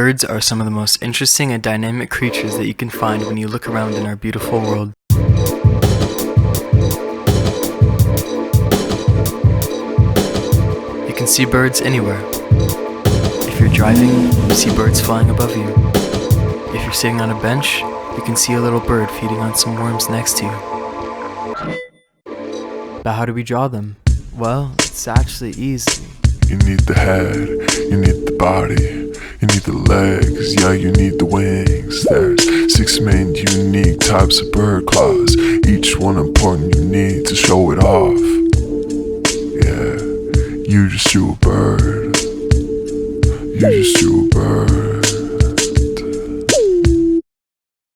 Birds are some of the most interesting and dynamic creatures that you can find when you look around in our beautiful world. You can see birds anywhere. If you're driving, you see birds flying above you. If you're sitting on a bench, you can see a little bird feeding on some worms next to you. But how do we draw them? Well, it's actually easy. You need the head, you need the body, you need the legs, yeah, you need the wings. There's 6 main unique types of bird claws, each one important you need to show it off. Yeah, you just drew a bird, you just drew a bird.